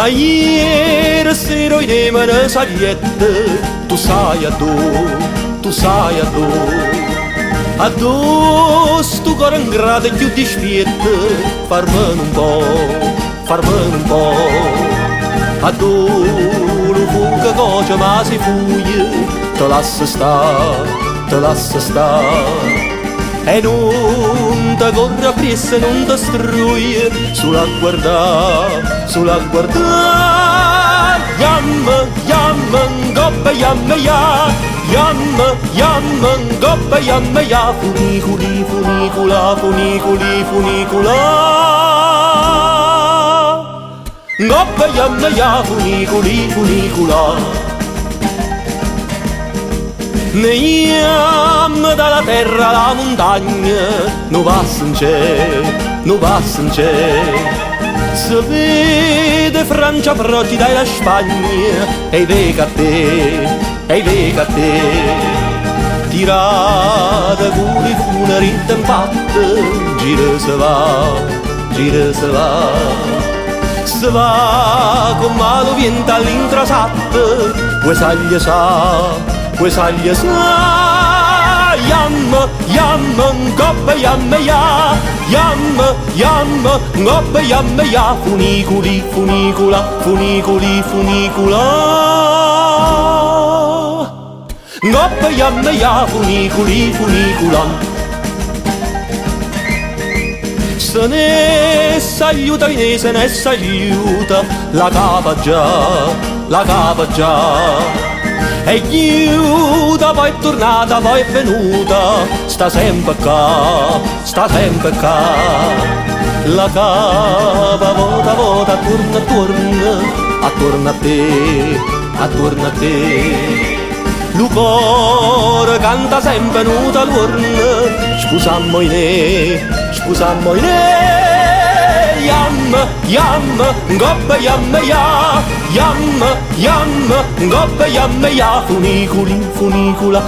Ma ieri sera idem una saglietta, tu sai a do stu cuore in grado più dispietta, farmene un po', a do lo fuga cosa ma si fugge, te lascia sta, e non te corre appresso, non te strugge, sulla guarda, yamma, ngoppa yamma ya, yamma, ngoppa yamma ya, funicula, ngoppa yamma ya, funicula. Ne yamma dalla terra alla montagna, non passa in cielo, si vede Francia proci dalla Spagna, e vega a te, tirata con i funari in patte, gira se va, con malo vento all'intrasatto, vuoi saglia sa, yamma, ngoppa yamma ya, yamma, ngoppa yamma ya, funicula, ngoppa yamma ya, funicula. Se ne s'aiuta, se ne s'aiuta, la cava già. E aiuta, poi è tornata, poi è venuta, sta sempre qua. La cava vota, attorno a te. Lu cor canta sempre nuda l'urna, spusammo in yamma, ngoppa yamma ya, yamma, ngoppa yamma ya, funicula,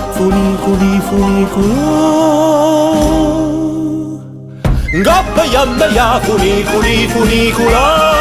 ngoppa yamma ya, funicula.